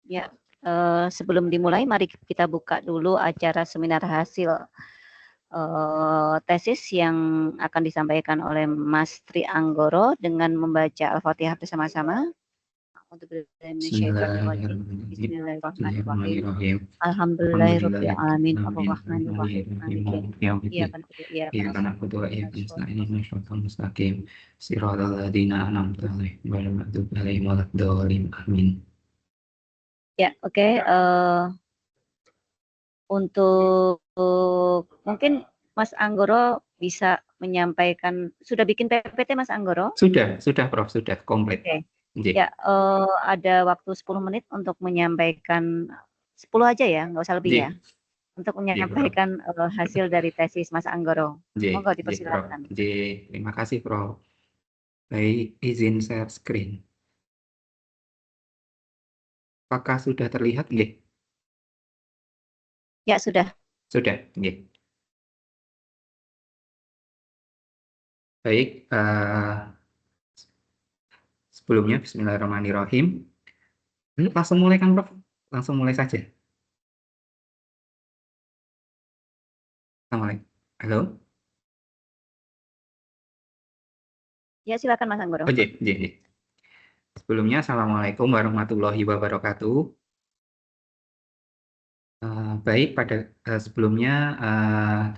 Ya, sebelum dimulai mari kita buka dulu acara seminar hasil tesis yang akan disampaikan oleh Mas Tri Anggoro dengan membaca Al-Fatihah bersama-sama. Bismillahirrahmanirrahim. Bismillahirrahmanirrahim. Alhamdulillahirabbil alamin arrahmanirrahim maliki yaumiddin. Iyyaka Iyyaka na'budu wa iyyaka nasta'in ihdinas siratal mustaqim siratal ladzina an'amta 'alaihim ghairil maghdubi 'alaihim waladdallin. Amin. Ya, oke. Untuk mungkin Mas Anggoro bisa menyampaikan, sudah bikin PPT Mas Anggoro? Sudah Prof, sudah komplit. Oke. Ya, ada waktu 10 menit untuk menyampaikan, 10 aja ya, nggak usah lebih ya, untuk menyampaikan hasil dari tesis Mas Anggoro. Monggo dipersilakan. Terima kasih Prof. Baik, izin share screen. Apakah sudah terlihat? Nggih. Ya, sudah. Sudah, nggih. Baik, sebelumnya Bismillahirrahmanirrahim. Langsung mulai kan Prof? Langsung mulai saja. Assalamualaikum. Halo? Ya, silakan Mas Anggoro. Sebelumnya, Assalamualaikum warahmatullahi wabarakatuh. Baik, pada sebelumnya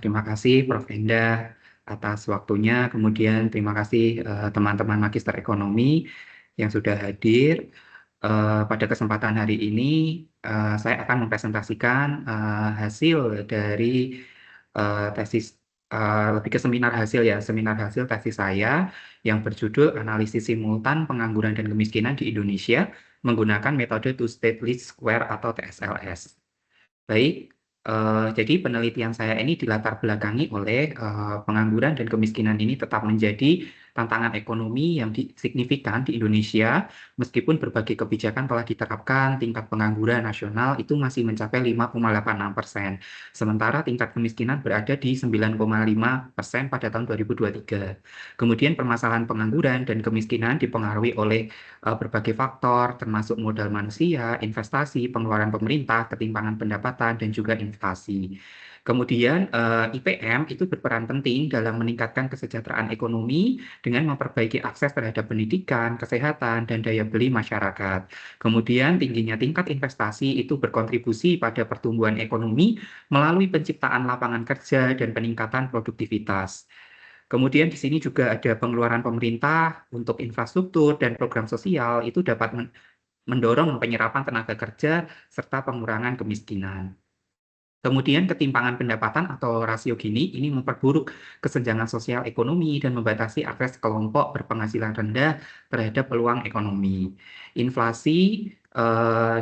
terima kasih Prof. Endah atas waktunya, kemudian terima kasih teman-teman Magister Ekonomi yang sudah hadir. Pada kesempatan hari ini, saya akan mempresentasikan hasil dari tesis, lebih ke seminar hasil ya, seminar hasil tesis saya yang berjudul Analisis Simultan Pengangguran dan Kemiskinan di Indonesia menggunakan metode Two-State Least Square atau TSLS. Baik, jadi penelitian saya ini dilatar belakangi oleh pengangguran dan kemiskinan ini tetap menjadi tantangan ekonomi yang signifikan di Indonesia, meskipun berbagai kebijakan telah diterapkan, tingkat pengangguran nasional itu masih mencapai 5,86%, sementara tingkat kemiskinan berada di 9,5% pada tahun 2023. Kemudian permasalahan pengangguran dan kemiskinan dipengaruhi oleh berbagai faktor, termasuk modal manusia, investasi, pengeluaran pemerintah, ketimpangan pendapatan, dan juga inflasi. Kemudian IPM itu berperan penting dalam meningkatkan kesejahteraan ekonomi dengan memperbaiki akses terhadap pendidikan, kesehatan, dan daya beli masyarakat. Kemudian tingginya tingkat investasi itu berkontribusi pada pertumbuhan ekonomi melalui penciptaan lapangan kerja dan peningkatan produktivitas. Kemudian di sini juga ada pengeluaran pemerintah untuk infrastruktur dan program sosial itu dapat mendorong penyerapan tenaga kerja serta pengurangan kemiskinan. Kemudian ketimpangan pendapatan atau rasio Gini ini memperburuk kesenjangan sosial ekonomi dan membatasi akses kelompok berpenghasilan rendah terhadap peluang ekonomi. Inflasi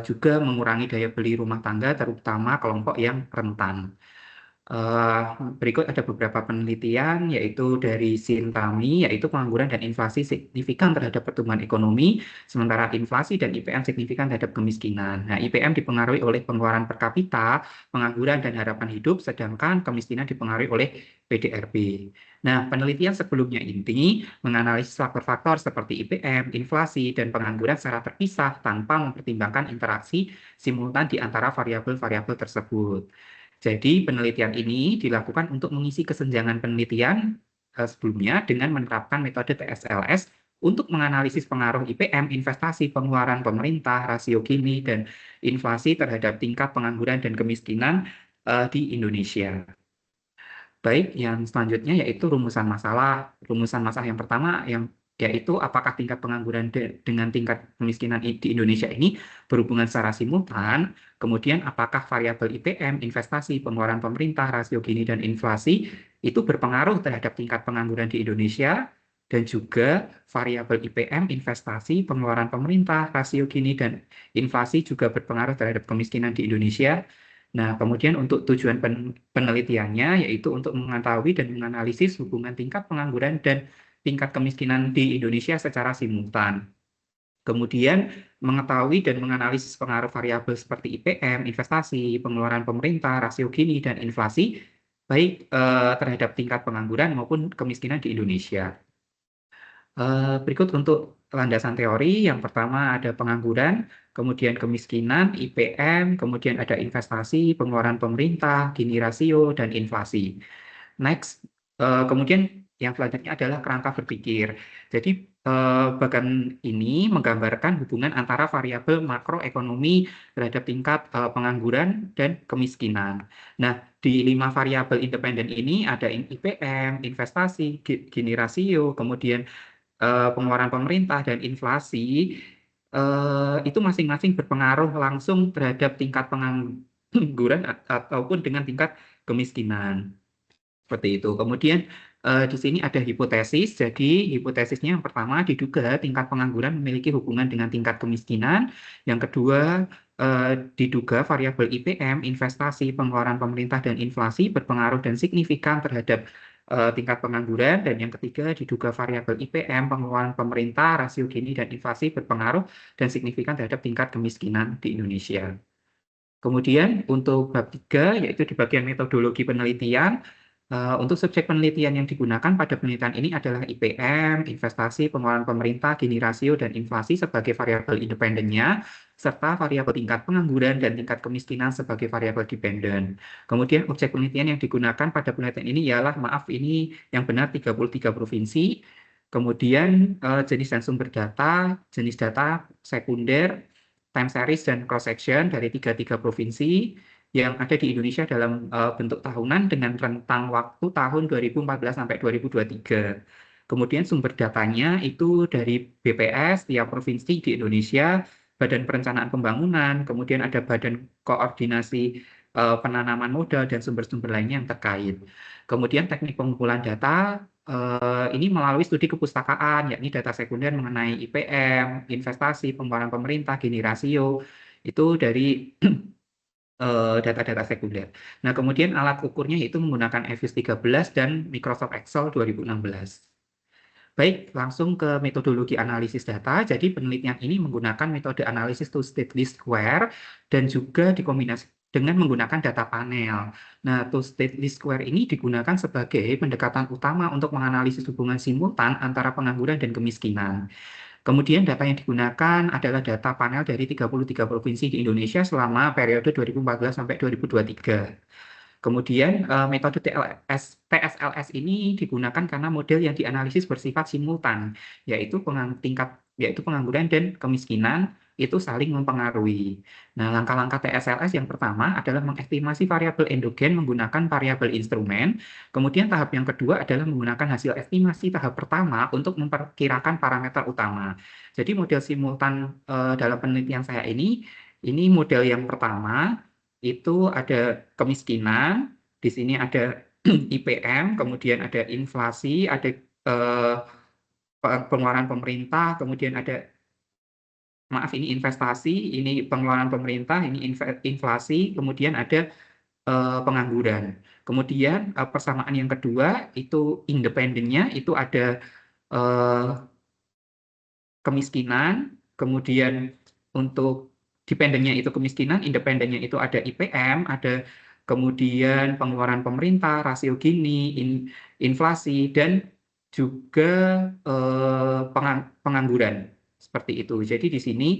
juga mengurangi daya beli rumah tangga terutama kelompok yang rentan. Berikut ada beberapa penelitian, yaitu dari Sintami, yaitu pengangguran dan inflasi signifikan terhadap pertumbuhan ekonomi, sementara inflasi dan IPM signifikan terhadap kemiskinan. Nah, IPM dipengaruhi oleh pengeluaran per kapita, pengangguran dan harapan hidup, sedangkan kemiskinan dipengaruhi oleh PDRB. Nah, penelitian sebelumnya ini menganalisis faktor-faktor seperti IPM, inflasi, dan pengangguran secara terpisah tanpa mempertimbangkan interaksi simultan di antara variabel-variabel tersebut. Jadi penelitian ini dilakukan untuk mengisi kesenjangan penelitian sebelumnya dengan menerapkan metode TSLS untuk menganalisis pengaruh IPM, investasi, pengeluaran pemerintah, rasio Gini, dan inflasi terhadap tingkat pengangguran dan kemiskinan di Indonesia. Baik, yang selanjutnya yaitu rumusan masalah. Rumusan masalah yang pertama yaitu apakah tingkat pengangguran dengan tingkat kemiskinan di Indonesia ini berhubungan secara simultan, kemudian apakah variabel IPM, investasi, pengeluaran pemerintah, rasio Gini, dan inflasi itu berpengaruh terhadap tingkat pengangguran di Indonesia, dan juga variabel IPM, investasi, pengeluaran pemerintah, rasio Gini, dan inflasi juga berpengaruh terhadap kemiskinan di Indonesia. Nah, kemudian untuk tujuan penelitiannya yaitu untuk mengetahui dan menganalisis hubungan tingkat pengangguran dan tingkat kemiskinan di Indonesia secara simultan. Kemudian mengetahui dan menganalisis pengaruh variabel seperti IPM, investasi, pengeluaran pemerintah, rasio Gini, dan inflasi, baik terhadap tingkat pengangguran maupun kemiskinan di Indonesia. Berikut untuk landasan teori, yang pertama ada pengangguran, kemudian kemiskinan, IPM, kemudian ada investasi, pengeluaran pemerintah, Gini rasio, dan inflasi. Next, kemudian yang selanjutnya adalah kerangka berpikir. Jadi bagian ini menggambarkan hubungan antara variabel makroekonomi terhadap tingkat pengangguran dan kemiskinan. Nah, di 5 variabel independen ini ada IPM, investasi, Gini rasio, kemudian pengeluaran pemerintah dan inflasi, itu masing-masing berpengaruh langsung terhadap tingkat pengangguran ataupun dengan tingkat kemiskinan. Seperti itu. Kemudian di sini ada hipotesis. Jadi hipotesisnya yang pertama diduga tingkat pengangguran memiliki hubungan dengan tingkat kemiskinan. Yang kedua diduga variabel IPM, investasi, pengeluaran pemerintah dan inflasi berpengaruh dan signifikan terhadap tingkat pengangguran. Dan yang ketiga diduga variabel IPM, pengeluaran pemerintah, rasio Gini dan inflasi berpengaruh dan signifikan terhadap tingkat kemiskinan di Indonesia. Kemudian untuk bab 3 yaitu di bagian metodologi penelitian. Untuk subjek penelitian yang digunakan pada penelitian ini adalah IPM, investasi, pengeluaran pemerintah, Gini rasio, dan inflasi sebagai variabel independennya, serta variabel tingkat pengangguran dan tingkat kemiskinan sebagai variabel dependen. Kemudian objek penelitian yang digunakan pada penelitian ini ialah, maaf ini yang benar 33 provinsi, kemudian jenis dan sumber data, jenis data sekunder, time series, dan cross section dari 33 provinsi, yang ada di Indonesia dalam bentuk tahunan dengan rentang waktu tahun 2014 sampai 2023. Kemudian sumber datanya itu dari BPS, tiap provinsi di Indonesia, Badan Perencanaan Pembangunan, kemudian ada Badan Koordinasi Penanaman Modal, dan sumber-sumber lainnya yang terkait. Kemudian teknik pengumpulan data, ini melalui studi kepustakaan, yakni data sekunder mengenai IPM, investasi, pengeluaran pemerintah, Gini rasio, itu dari data-data sekunder. Nah, kemudian alat ukurnya itu menggunakan EVIS 13 dan Microsoft Excel 2016. Baik, langsung ke metodologi analisis data. Jadi penelitian ini menggunakan metode analisis two-state least square dan juga dikombinasi dengan menggunakan data panel. Nah, two-state least square ini digunakan sebagai pendekatan utama untuk menganalisis hubungan simultan antara pengangguran dan kemiskinan. Kemudian data yang digunakan adalah data panel dari 33 provinsi di Indonesia selama periode 2014 sampai 2023. Kemudian metode TSLS ini digunakan karena model yang dianalisis bersifat simultan, yaitu pengangguran dan kemiskinan itu saling mempengaruhi. Nah, langkah-langkah TSLS yang pertama adalah mengestimasi variabel endogen menggunakan variabel instrumen. Kemudian tahap yang kedua adalah menggunakan hasil estimasi tahap pertama untuk memperkirakan parameter utama. Jadi model simultan dalam penelitian saya ini model yang pertama itu ada kemiskinan, di sini ada IPM, kemudian ada inflasi, ada pengeluaran pemerintah, kemudian ada, maaf ini investasi, ini pengeluaran pemerintah, ini inflasi, kemudian ada pengangguran. Kemudian persamaan yang kedua itu independennya itu ada kemiskinan, kemudian untuk dependennya itu kemiskinan, independennya itu ada IPM, ada kemudian pengeluaran pemerintah, rasio Gini, inflasi, dan juga pengangguran. Seperti itu. Jadi di sini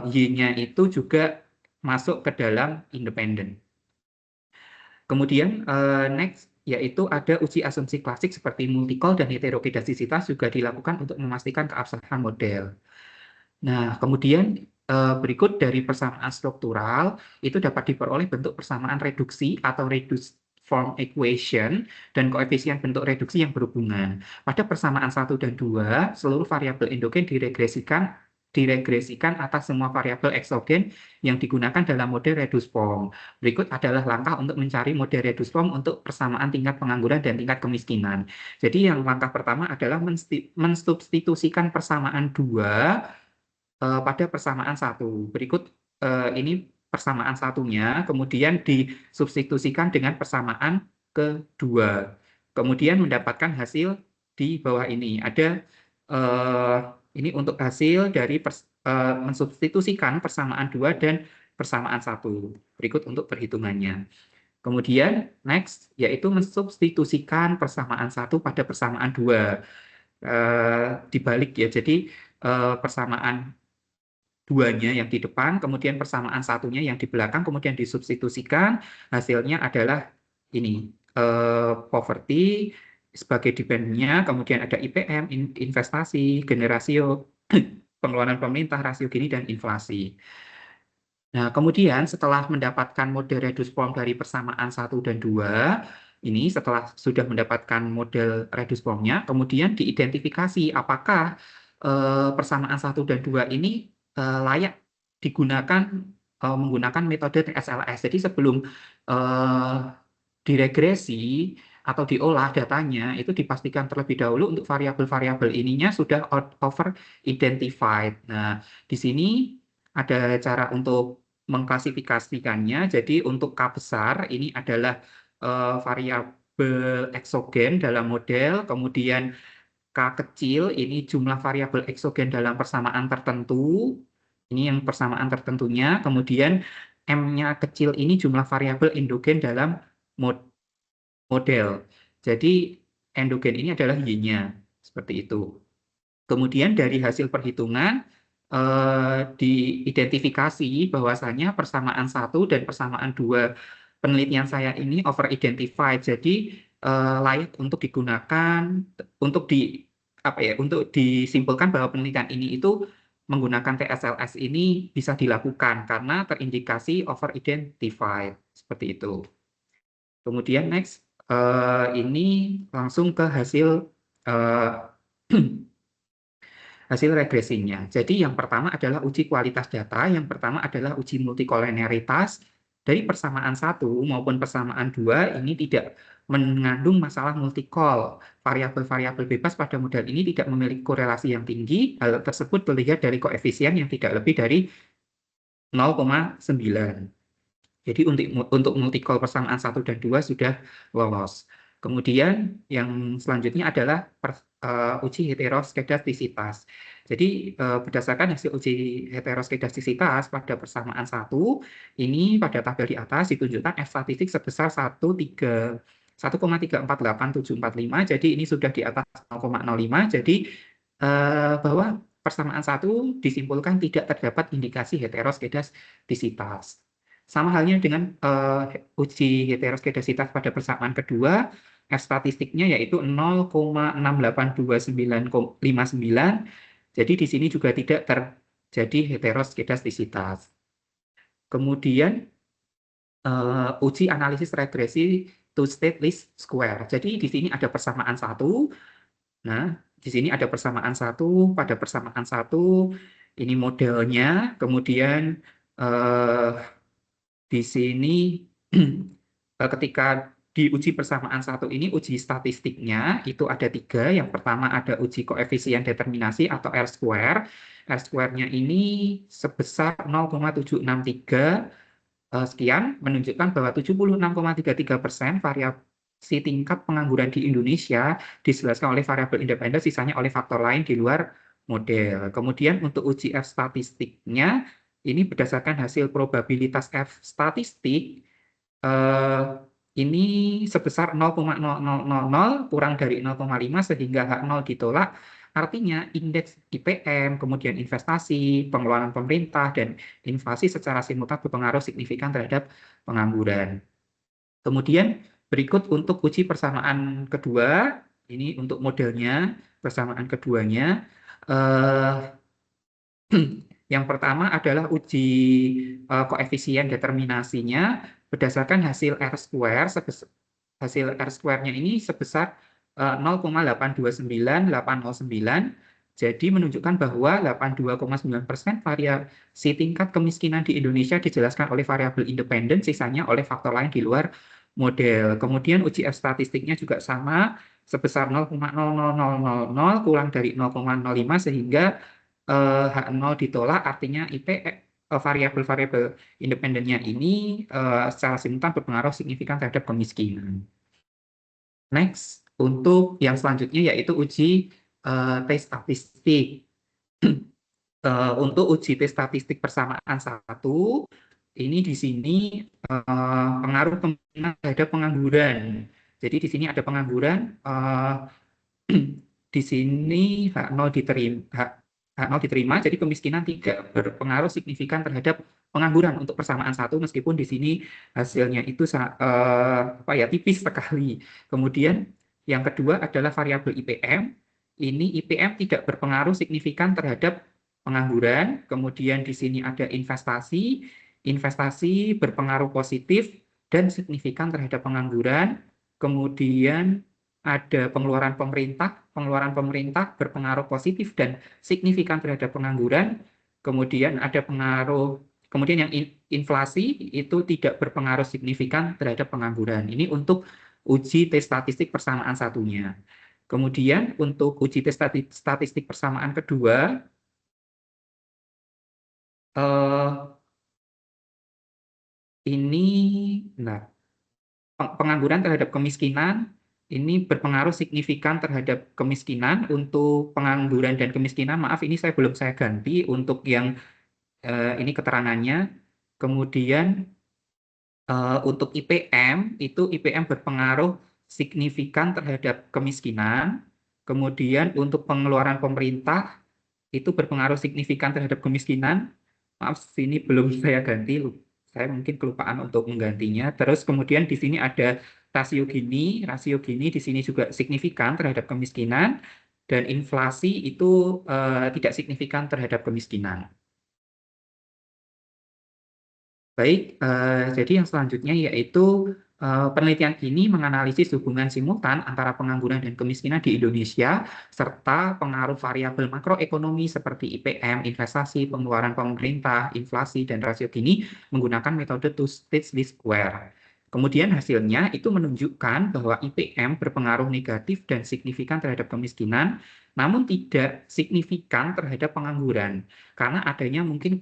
Y-nya itu juga masuk ke dalam independen. Kemudian next yaitu ada uji asumsi klasik seperti multicol dan heterogeneisitas juga dilakukan untuk memastikan keabsahan model. Nah, kemudian berikut dari persamaan struktural itu dapat diperoleh bentuk persamaan reduksi atau reduced form equation dan koefisien bentuk reduksi yang berhubungan. Pada persamaan 1 dan 2, seluruh variabel endogen diregresikan atas semua variabel eksogen yang digunakan dalam model reduced form. Berikut adalah langkah untuk mencari model reduced form untuk persamaan tingkat pengangguran dan tingkat kemiskinan. Jadi yang langkah pertama adalah mensubstitusikan persamaan 2 pada persamaan 1. Berikut ini persamaan satunya, kemudian disubstitusikan dengan persamaan kedua. Kemudian mendapatkan hasil di bawah ini. Ada ini untuk hasil dari mensubstitusikan persamaan 2 dan persamaan 1. Berikut untuk perhitungannya. Kemudian next yaitu mensubstitusikan persamaan 1 pada persamaan 2. dibalik ya. Jadi persamaan duanya yang di depan, kemudian persamaan satunya yang di belakang, kemudian disubstitusikan, hasilnya adalah ini, poverty sebagai dependentnya, kemudian ada IPM, investasi, generasio, pengeluaran pemerintah, rasio Gini, dan inflasi. Nah, kemudian setelah mendapatkan model reduce form dari persamaan 1 dan 2, ini setelah sudah mendapatkan model reduce formnya, kemudian diidentifikasi apakah persamaan 1 dan 2 ini layak digunakan menggunakan metode TSLS. Jadi sebelum diregresi atau diolah datanya, itu dipastikan terlebih dahulu untuk variabel-variabel ininya sudah over identified. Nah, di sini ada cara untuk mengklasifikasikannya. Jadi untuk K besar ini adalah variabel eksogen dalam model, kemudian K kecil ini jumlah variabel eksogen dalam persamaan tertentu. Ini yang persamaan tertentunya, kemudian M-nya kecil ini jumlah variabel endogen dalam model. Jadi endogen ini adalah Y-nya, seperti itu. Kemudian dari hasil perhitungan diidentifikasi bahwasanya persamaan 1 dan persamaan 2 penelitian saya ini over identified. Jadi layak untuk digunakan untuk untuk disimpulkan bahwa penelitian ini itu menggunakan TSLS ini bisa dilakukan karena terindikasi over identified, seperti itu. Kemudian next, ini langsung ke hasil hasil regresinya. Jadi yang pertama adalah uji kualitas data, yang pertama adalah uji multikolenialitas. Dari persamaan 1 maupun persamaan 2 ini tidak mengandung masalah multikol. Variabel-variabel bebas pada model ini tidak memiliki korelasi yang tinggi. Hal tersebut terlihat dari koefisien yang tidak lebih dari 0,9. Jadi untuk multikol persamaan 1 dan 2 sudah lolos. Kemudian yang selanjutnya adalah uji heteroskedastisitas. Jadi berdasarkan hasil uji heteroskedastisitas pada persamaan 1, ini pada tabel di atas ditunjukkan F statistik sebesar 1,348745. Jadi ini sudah di atas 0,05. Jadi bahwa persamaan 1 disimpulkan tidak terdapat indikasi heteroskedastisitas. Sama halnya dengan uji heteroskedasitas pada persamaan kedua, F statistiknya yaitu 0,682959. Jadi di sini juga tidak terjadi heteroskedastisitas. Kemudian uji analisis regresi two state least square. Jadi di sini ada persamaan 1. Nah, di sini ada persamaan 1, pada persamaan 1 ini modelnya, kemudian di sini ketika diuji persamaan 1 ini uji statistiknya itu ada 3. Yang pertama ada uji koefisien determinasi atau R-square. R-square-nya ini sebesar 0,763 sekian, menunjukkan bahwa 76,33% variasi tingkat pengangguran di Indonesia dijelaskan oleh variabel independen, sisanya oleh faktor lain di luar model. Kemudian untuk uji F statistiknya ini berdasarkan hasil probabilitas F statistik ini sebesar 0,0000 kurang dari 0,5 sehingga H0 ditolak. Artinya indeks IPM, kemudian investasi, pengeluaran pemerintah, dan inflasi secara simultan berpengaruh signifikan terhadap pengangguran. Kemudian berikut untuk uji persamaan kedua, ini untuk modelnya, persamaan keduanya. Yang pertama adalah uji koefisien determinasinya berdasarkan hasil R-square. Hasil R-square-nya ini sebesar 0,829809. Jadi menunjukkan bahwa 82,9% variasi tingkat kemiskinan di Indonesia dijelaskan oleh variabel independen, sisanya oleh faktor lain di luar model. Kemudian uji F statistiknya juga sama, sebesar 0,00000 kurang dari 0,05 sehingga H0 ditolak, artinya variabel-variabel independennya ini secara simultan berpengaruh signifikan terhadap kemiskinan. Next, untuk yang selanjutnya yaitu uji T statistik. Untuk uji T statistik persamaan 1, ini di sini pengaruh kemiskinan terhadap pengangguran. Jadi di sini ada pengangguran di sini H0 diterima, jadi kemiskinan tidak berpengaruh signifikan terhadap pengangguran untuk persamaan satu, meskipun di sini hasilnya itu tipis sekali. Kemudian yang kedua adalah variabel IPM. Ini IPM tidak berpengaruh signifikan terhadap pengangguran. Kemudian di sini ada investasi. Investasi berpengaruh positif dan signifikan terhadap pengangguran. Kemudian ada pengeluaran pemerintah berpengaruh positif dan signifikan terhadap pengangguran. Kemudian ada kemudian yang inflasi itu tidak berpengaruh signifikan terhadap pengangguran. Ini untuk uji tes statistik persamaan satunya. Kemudian untuk uji tes statistik persamaan kedua, ini pengangguran terhadap kemiskinan ini berpengaruh signifikan terhadap kemiskinan. Untuk pengangguran dan kemiskinan, maaf ini belum saya ganti untuk yang ini keterangannya. Kemudian untuk IPM, itu IPM berpengaruh signifikan terhadap kemiskinan. Kemudian untuk pengeluaran pemerintah, itu berpengaruh signifikan terhadap kemiskinan. Maaf, sini belum saya ganti, saya mungkin kelupaan untuk menggantinya. Terus kemudian di sini ada rasio Gini di sini juga signifikan terhadap kemiskinan, dan inflasi itu tidak signifikan terhadap kemiskinan. Baik, jadi yang selanjutnya yaitu penelitian ini menganalisis hubungan simultan antara pengangguran dan kemiskinan di Indonesia, serta pengaruh variabel makroekonomi seperti IPM, investasi, pengeluaran pemerintah, inflasi, dan rasio Gini menggunakan metode two-stage least square. Kemudian hasilnya itu menunjukkan bahwa IPM berpengaruh negatif dan signifikan terhadap kemiskinan, namun tidak signifikan terhadap pengangguran, karena adanya mungkin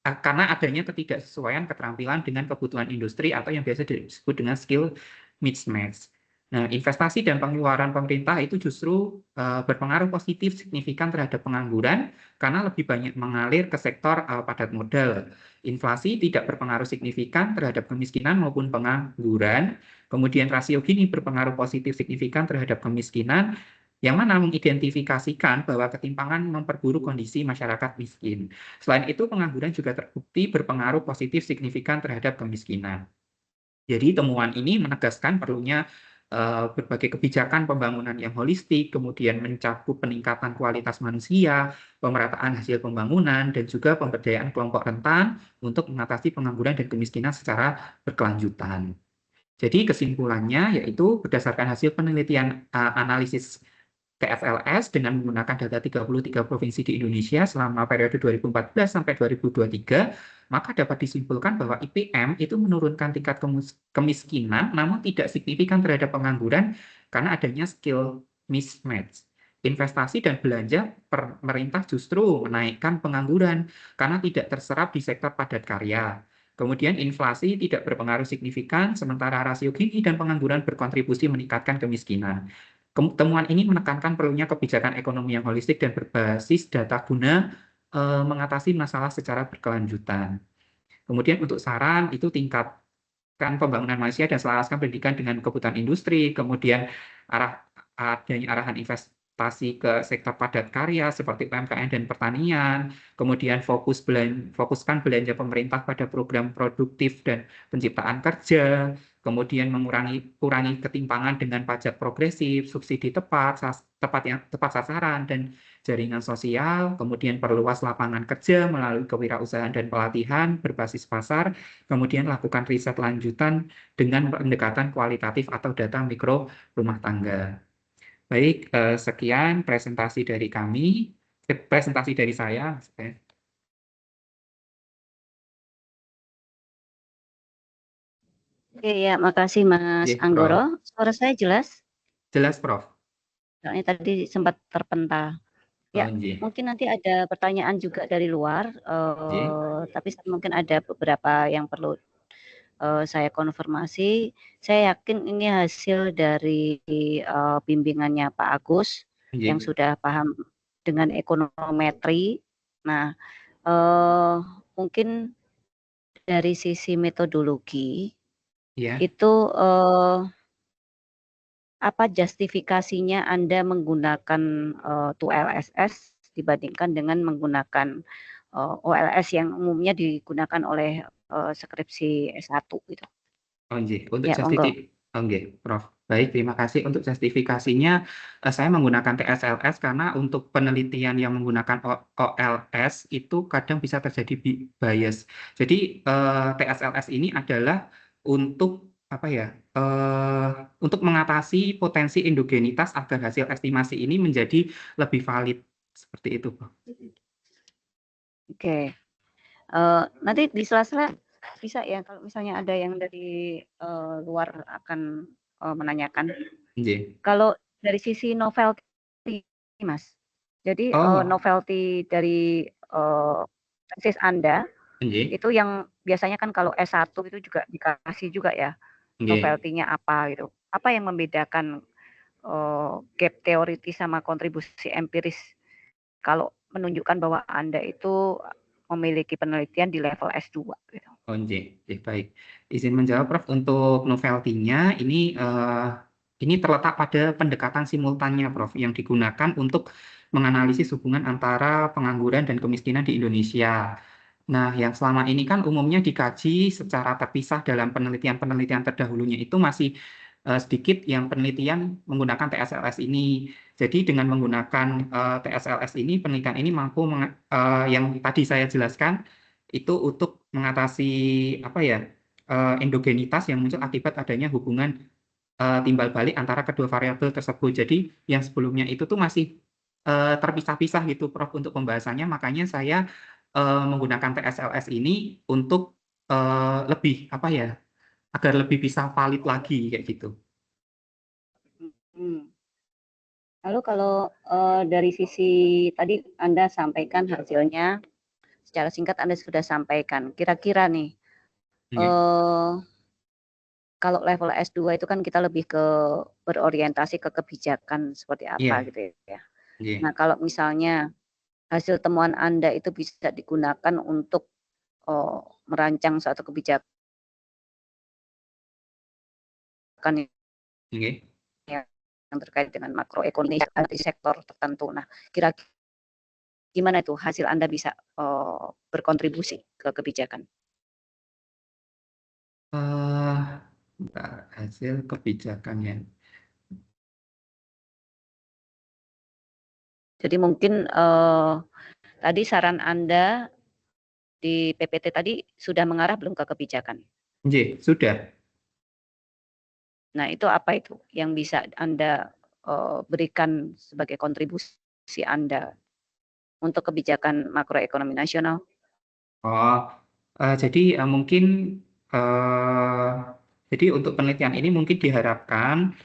karena adanya ketidaksesuaian keterampilan dengan kebutuhan industri atau yang biasa disebut dengan skill mismatch. Nah, investasi dan pengeluaran pemerintah itu justru berpengaruh positif signifikan terhadap pengangguran karena lebih banyak mengalir ke sektor padat modal. Inflasi tidak berpengaruh signifikan terhadap kemiskinan maupun pengangguran. Kemudian rasio Gini berpengaruh positif signifikan terhadap kemiskinan, yang mana mengidentifikasikan bahwa ketimpangan memperburuk kondisi masyarakat miskin. Selain itu, pengangguran juga terbukti berpengaruh positif signifikan terhadap kemiskinan. Jadi temuan ini menegaskan perlunya berbagai kebijakan pembangunan yang holistik, kemudian mencakup peningkatan kualitas manusia, pemerataan hasil pembangunan, dan juga pemberdayaan kelompok rentan untuk mengatasi pengangguran dan kemiskinan secara berkelanjutan. Jadi kesimpulannya yaitu berdasarkan hasil penelitian analisis TFLS dengan menggunakan data 33 provinsi di Indonesia selama periode 2014 sampai 2023, maka dapat disimpulkan bahwa IPM itu menurunkan tingkat kemiskinan namun tidak signifikan terhadap pengangguran karena adanya skill mismatch. Investasi dan belanja pemerintah justru menaikkan pengangguran karena tidak terserap di sektor padat karya. Kemudian inflasi tidak berpengaruh signifikan, sementara rasio Gini dan pengangguran berkontribusi meningkatkan kemiskinan. Temuan ini menekankan perlunya kebijakan ekonomi yang holistik dan berbasis data guna mengatasi masalah secara berkelanjutan. Kemudian untuk saran itu tingkatkan pembangunan manusia dan selaraskan pendidikan dengan kebutuhan industri, kemudian adanya arahan investasi ke sektor padat karya seperti UMKM dan pertanian, kemudian fokuskan belanja pemerintah pada program produktif dan penciptaan kerja, kemudian kurangi ketimpangan dengan pajak progresif, subsidi tepat sasaran, dan jaringan sosial, kemudian perluas lapangan kerja melalui kewirausahaan dan pelatihan berbasis pasar, kemudian lakukan riset lanjutan dengan pendekatan kualitatif atau data mikro rumah tangga. Baik, sekian presentasi dari saya. Oke ya, makasih Mas Anggoro. Suara saya jelas? Jelas, Prof. Soalnya tadi sempat terpental. Ya, mungkin nanti ada pertanyaan juga dari luar, tapi mungkin ada beberapa yang perlu saya konfirmasi. Saya yakin ini hasil dari bimbingannya Pak Agus yang sudah paham dengan ekonometri. Nah, mungkin dari sisi metodologi itu apa justifikasinya Anda menggunakan 2LSS dibandingkan dengan menggunakan OLS yang umumnya digunakan oleh skripsi S1 gitu. Oh, nggih. Untuk Ya, monggo. oh, nggih, Prof. Baik, terima kasih untuk justifikasinya. Saya menggunakan TSLS karena untuk penelitian yang menggunakan OLS itu kadang bisa terjadi bias. Jadi TSLS ini adalah untuk apa ya? Untuk mengatasi potensi endogenitas agar hasil estimasi ini menjadi lebih valid seperti itu, Prof. Oke. Nanti di sela-sela bisa ya kalau misalnya ada yang dari luar akan menanyakan. Nggih. Kalau dari sisi novelty, Mas. Jadi Oh, novelty dari tesis Anda nggih. itu yang biasanya kan kalau S1 itu juga dikasih juga ya Nggih. novelty-nya apa gitu. Apa yang membedakan gap teoritis sama kontribusi empiris kalau menunjukkan bahwa Anda itu memiliki penelitian di level S2 gitu. Oh, baik. Izin menjawab, Prof. Untuk novelty-nya ini terletak pada pendekatan simultannya, Prof, yang digunakan untuk menganalisis hubungan antara pengangguran dan kemiskinan di Indonesia. Nah, yang selama ini kan umumnya dikaji secara terpisah dalam penelitian-penelitian terdahulunya itu masih sedikit yang penelitian menggunakan TSLS ini. Jadi dengan menggunakan TSLS ini, penelitian ini mampu yang tadi saya jelaskan itu untuk mengatasi apa ya endogenitas yang muncul akibat adanya hubungan timbal balik antara kedua variabel tersebut. Jadi yang sebelumnya itu tuh masih terpisah-pisah gitu, Prof, untuk pembahasannya. Makanya saya menggunakan TSLS ini untuk lebih apa ya agar lebih bisa valid lagi kayak gitu. Hmm. Lalu kalau dari sisi tadi Anda sampaikan hasilnya secara singkat Anda sudah sampaikan. Kira-kira nih Oke. kalau level S2 itu kan kita lebih ke berorientasi ke kebijakan seperti apa Iya, gitu ya. iya. Nah, kalau misalnya hasil temuan Anda itu bisa digunakan untuk merancang suatu kebijakan Oke. yang terkait dengan makroekonomi di sektor tertentu. Nah, kira-kira gimana itu hasil Anda bisa berkontribusi ke kebijakan? Hasil kebijakannya. Jadi mungkin tadi saran Anda di PPT tadi sudah mengarah belum ke kebijakan? Sudah. Nah, itu apa itu yang bisa Anda berikan sebagai kontribusi Anda untuk kebijakan makroekonomi nasional? Oh, jadi mungkin eh, jadi untuk penelitian ini mungkin diharapkan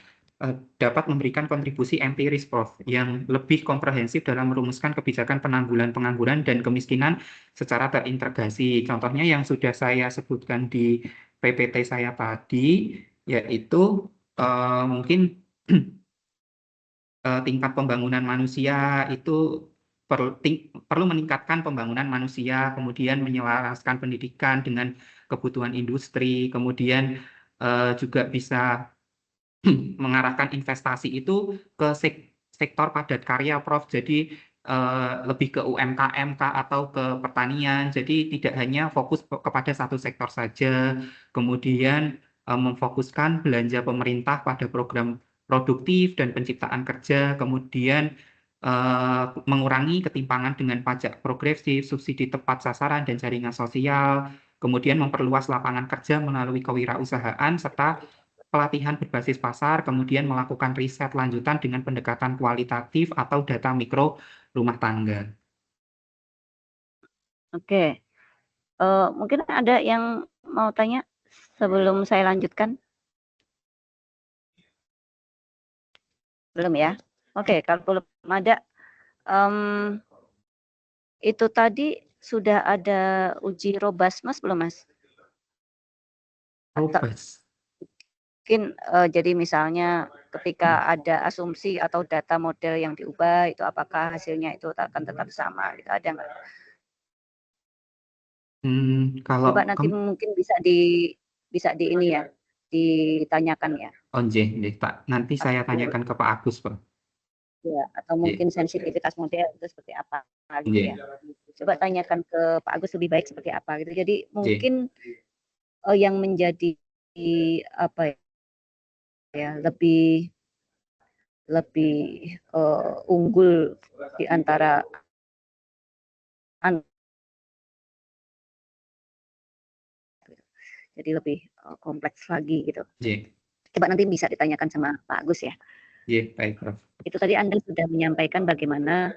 dapat memberikan kontribusi empiris, Prof, yang lebih komprehensif dalam merumuskan kebijakan penanggulangan pengangguran dan kemiskinan secara terintegrasi. Contohnya yang sudah saya sebutkan di PPT saya tadi, yaitu mungkin tingkat pembangunan manusia itu perlu meningkatkan pembangunan manusia, kemudian menyelaraskan pendidikan dengan kebutuhan industri, kemudian juga bisa mengarahkan investasi itu ke sektor padat karya, Prof. Jadi lebih ke UMKM atau ke pertanian. Jadi tidak hanya fokus kepada satu sektor saja. Kemudian memfokuskan belanja pemerintah pada program produktif dan penciptaan kerja. Kemudian mengurangi ketimpangan dengan pajak progresif, subsidi tepat sasaran dan jaringan sosial. Kemudian memperluas lapangan kerja melalui kewirausahaan serta pelatihan berbasis pasar, kemudian melakukan riset lanjutan dengan pendekatan kualitatif atau data mikro rumah tangga. Oke, mungkin ada yang mau tanya sebelum saya lanjutkan? Belum ya? Oke, kalau belum ada, itu tadi sudah ada uji Robust belum, Mas? Atau Robust. mungkin jadi misalnya ketika ada asumsi atau data model yang diubah itu apakah hasilnya itu akan tetap sama gitu, ada nggak? Kalau Coba nanti mungkin bisa di ini ya, ditanyakan ya. Oh, nggih, Pak. Nanti saya tanyakan ke Pak Agus, Pak. Ya, atau mungkin sensitivitas model itu seperti apa gitu ya. Coba tanyakan ke Pak Agus lebih baik seperti apa gitu. Jadi mungkin yang menjadi apa ya, lebih unggul di antara jadi lebih kompleks lagi gitu. Coba nanti bisa ditanyakan sama Pak Agus ya. Iya, baik, Prof. Itu tadi Anda sudah menyampaikan bagaimana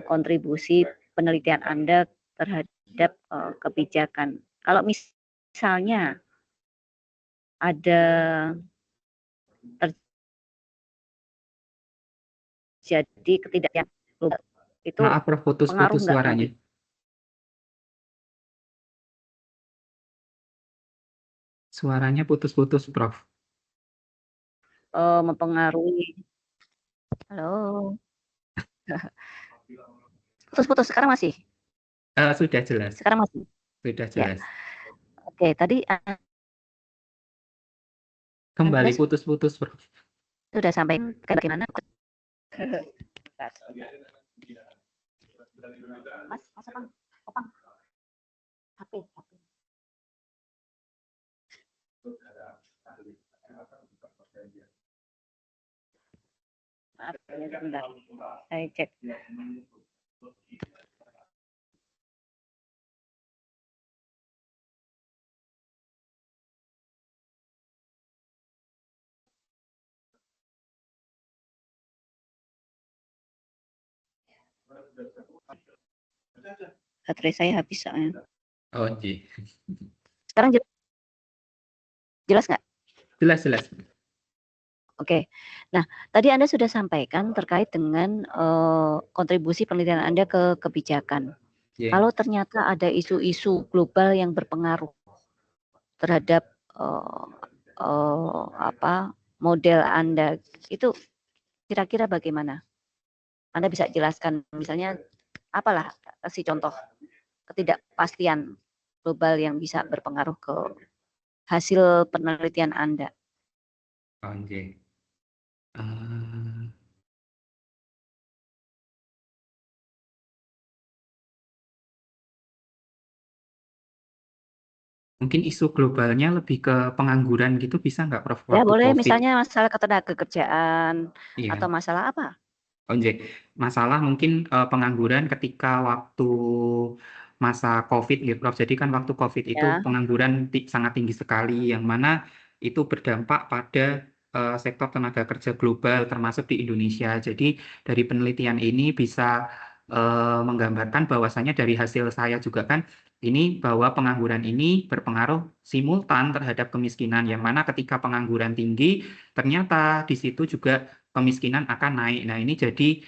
kontribusi penelitian Anda terhadap kebijakan. Kalau misalnya ada terjadi ketidakpastian global, itu Maaf, Prof, pengaruh putus-putus nggak suaranya. nanti? Suaranya putus-putus, Prof. Mempengaruhi. Halo. Putus-putus sekarang masih? Sudah jelas. Sekarang masih? Sudah jelas. Ya. Oke, tadi Kembali putus-putus, Prof. Sudah sampai bagaimana? Mas Opang, HP. Maaf, sebentar. Saya cek. Baterai saya habis soalnya. Oh, iya. Sekarang jelas nggak? Jelas. Oke. Nah, tadi Anda sudah sampaikan terkait dengan kontribusi penelitian Anda ke kebijakan. Kalau ternyata ada isu-isu global yang berpengaruh terhadap model Anda, itu kira-kira bagaimana? Anda bisa jelaskan, misalnya apalah, kasih contoh ketidakpastian global yang bisa berpengaruh ke hasil penelitian Anda. Oh, iya. Mungkin isu globalnya lebih ke pengangguran gitu, bisa nggak, Prof? Ya, Waktu boleh, COVID. misalnya masalah ketenagakerjaan atau masalah apa? Oh, iya. Masalah mungkin pengangguran ketika waktu masa COVID gitu, Prof. Jadi kan waktu COVID itu pengangguran sangat tinggi sekali, yang mana itu berdampak pada sektor tenaga kerja global termasuk di Indonesia. Jadi dari penelitian ini bisa menggambarkan bahwasanya dari hasil saya juga kan ini bahwa pengangguran ini berpengaruh simultan terhadap kemiskinan, yang mana ketika pengangguran tinggi ternyata di situ juga kemiskinan akan naik. Nah, ini jadi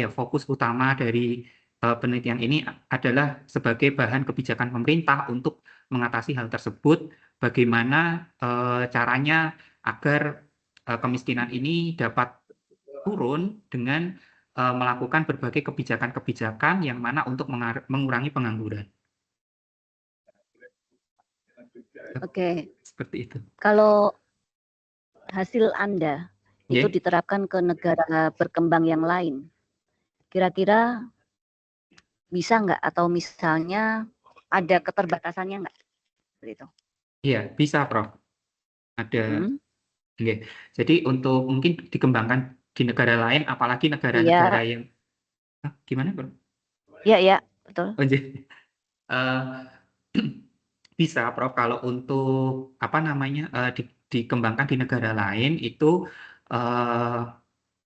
fokus utama dari penelitian ini adalah sebagai bahan kebijakan pemerintah untuk mengatasi hal tersebut. Bagaimana caranya agar kemiskinan ini dapat turun dengan melakukan berbagai kebijakan-kebijakan yang mana untuk mengurangi pengangguran. Oke. Seperti itu. Kalau hasil Anda itu diterapkan ke negara berkembang yang lain, kira-kira bisa nggak, atau misalnya ada keterbatasannya nggak? Seperti itu. Iya, bisa, Prof. Ada. Jadi untuk mungkin dikembangkan di negara lain, apalagi negara-negara yang gimana, Prof? Iya, betul. Bisa, Prof. Kalau untuk dikembangkan di negara lain itu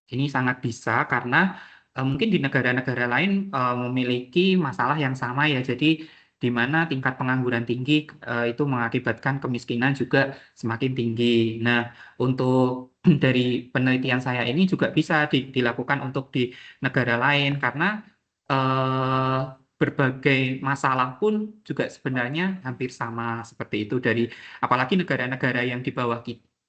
ini sangat bisa, karena mungkin di negara-negara lain memiliki masalah yang sama ya. Jadi di mana tingkat pengangguran tinggi itu mengakibatkan kemiskinan juga semakin tinggi. Nah, untuk dari penelitian saya ini juga bisa dilakukan untuk di negara lain, karena berbagai masalah pun juga sebenarnya hampir sama seperti itu, dari apalagi negara-negara yang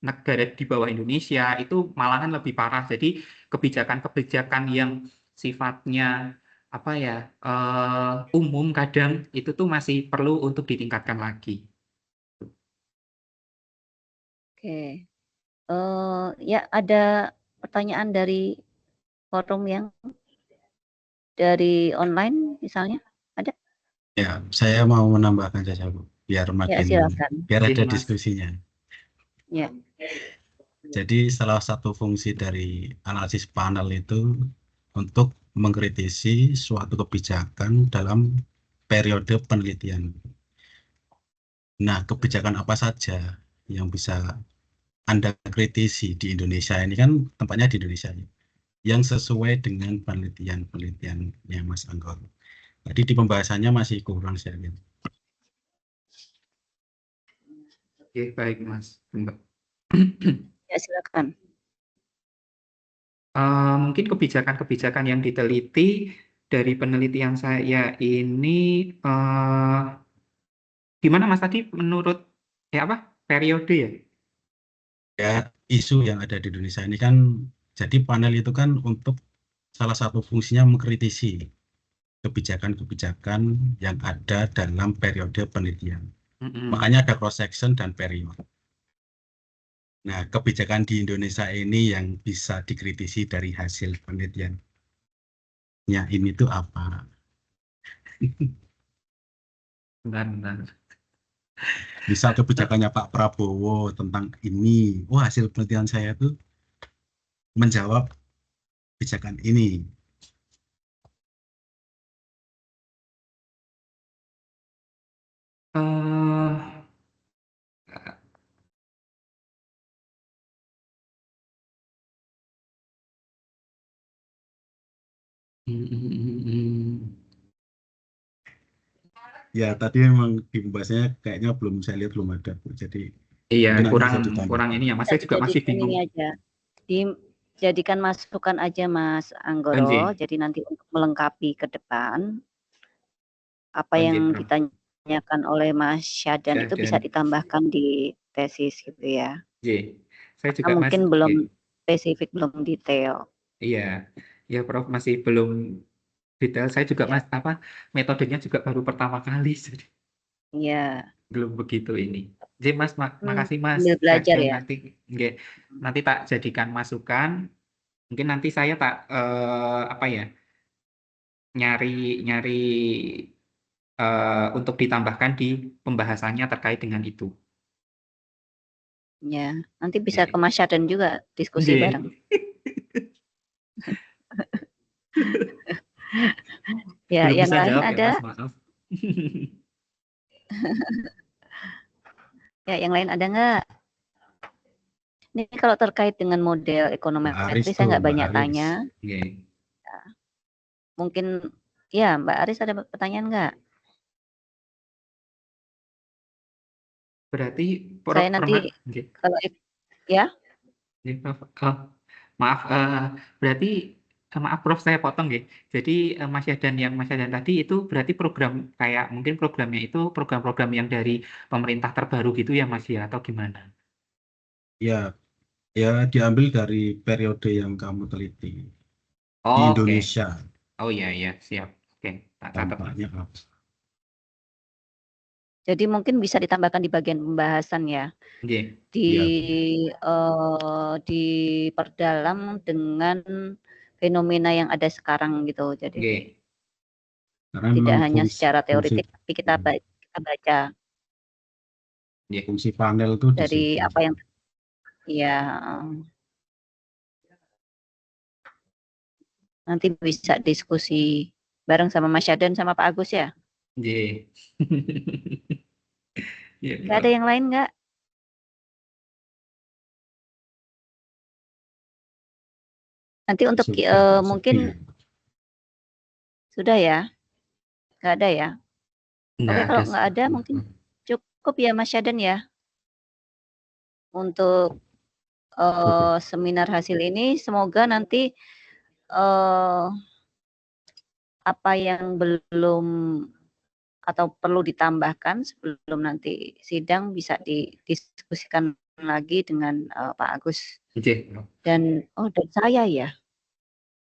negara di bawah Indonesia itu malahan lebih parah. Jadi kebijakan-kebijakan yang sifatnya umum kadang itu tuh masih perlu untuk ditingkatkan lagi. Oke. Ya ada pertanyaan dari forum yang dari online misalnya, ada? Ya, saya mau menambahkan saja Bu, biar Ya makin silakan. biar ada Mas. diskusinya. Ya. Jadi salah satu fungsi dari analisis panel itu untuk mengkritisi suatu kebijakan dalam periode penelitian. Nah, kebijakan apa saja yang bisa Anda kritisi di Indonesia ini, kan tempatnya di Indonesia ya, yang sesuai dengan penelitian-penelitiannya Mas Anggor. Tadi di pembahasannya masih kurang saya lihat. Oke, baik Mas. Ya silakan. Mungkin kebijakan-kebijakan yang diteliti dari penelitian saya ini, gimana Mas tadi menurut periode ya? Ya, isu yang ada di Indonesia ini kan, jadi panel itu kan untuk salah satu fungsinya mengkritisi kebijakan-kebijakan yang ada dalam periode penelitian. Makanya ada cross section dan periode. Nah, kebijakan di Indonesia ini yang bisa dikritisi dari hasil penelitian. Ya, ini tuh apa? Benar. Misal kebijakannya Pak Prabowo tentang ini, wah hasil penelitian saya tuh menjawab kebijakan ini. Eh, Ya, tadi memang di pembahasannya kayaknya belum, saya lihat belum ada, Bu. Jadi Iya, mungkin nanti bisa kurang ditambahkan. ini ya, Mas. Bisa Saya juga masih dijadikan bingung. ini aja. Dijadikan masukan aja Mas Anggoro. Anjing. Jadi nanti untuk melengkapi ke depan apa Anjing, yang Bro. ditanyakan oleh Mas Syadan itu bisa ditambahkan di tesis gitu ya. Iya. Saya juga mungkin masih belum spesifik, belum detail. Iya. Ya, Prof, masih belum detail. Saya juga Ya. metodenya juga baru pertama kali, jadi Iya. belum begitu ini. Jadi Mas, makasih Mas. Sambil belajar Dan ya. nanti tak jadikan masukan. Mungkin nanti saya tak nyari untuk ditambahkan di pembahasannya terkait dengan itu. Ya, nanti bisa ke Mas Syadan juga diskusi bareng. Ya, Belum yang bisa lain jawab ada? ya, Mas, maaf. Ya, yang lain ada nggak? Ini kalau terkait dengan model ekonometri saya nggak banyak tanya. Okay. Ya. Mungkin ya Mbak Aris ada pertanyaan nggak? Berarti saya nanti kalau ya. Maaf, berarti maaf Prof, saya potong ya. Jadi Mas Yadan tadi itu berarti mungkin programnya itu program-program yang dari pemerintah terbaru gitu ya Mas ya, atau gimana? Ya, diambil dari periode yang kamu teliti di Indonesia. Oh iya, siap. Oke, tak catat. Tampaknya apa? Jadi mungkin bisa ditambahkan di bagian pembahasan ya. Diperdalam dengan fenomena yang ada sekarang gitu. Jadi tidak hanya secara teoritik, tapi kita baca. Fungsi panel itu dari apa yang ya nanti bisa diskusi bareng sama Mas Syadan sama Pak Agus ya. Nggak ada yang lain nggak? Nanti untuk mungkin sudah ya, nggak ada ya. Oke, kalau nggak ada mungkin cukup ya Mas Syadan ya untuk seminar hasil ini. Semoga nanti apa yang belum atau perlu ditambahkan sebelum nanti sidang bisa didiskusikan lagi dengan Pak Agus dan saya ya.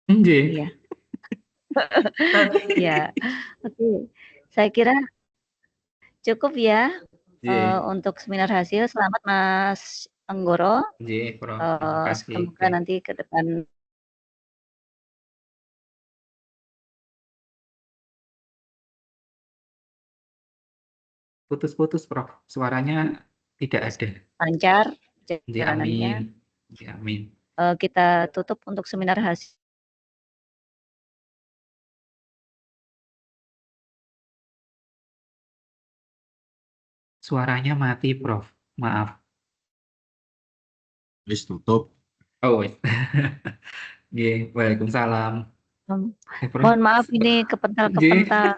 Iya. Ya, oke. Saya kira cukup ya untuk seminar hasil. Selamat Mas Anggoro. Nggih, Prof. Terima kasih. Semoga nanti ke depan putus-putus, Prof. Suaranya tidak ada. lancar Nggih, jalanannya. amin. Nggih, amin. Kita tutup untuk seminar hasil. Suaranya mati, Prof. Maaf. Wis tutup. Oh, wis. Nggih, waalaikumsalam. Prof. Mohon maaf ini kepental-kepental.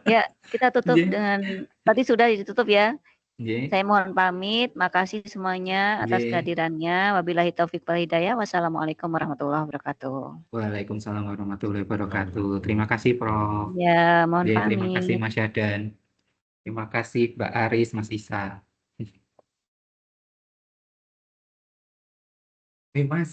Ya, kita tutup Nggih. dengan tadi sudah ditutup ya. Nggih. Saya mohon pamit. Makasih semuanya atas Nggih. kehadirannya. Wabillahi taufik wal hidayah. Wassalamualaikum warahmatullahi wabarakatuh. Waalaikumsalam warahmatullahi wabarakatuh. Terima kasih, Prof. Ya, mohon Nggih, terima kasih pamit. Mas Yadan. Terima kasih Mbak Aris, Mas Isa. Mas.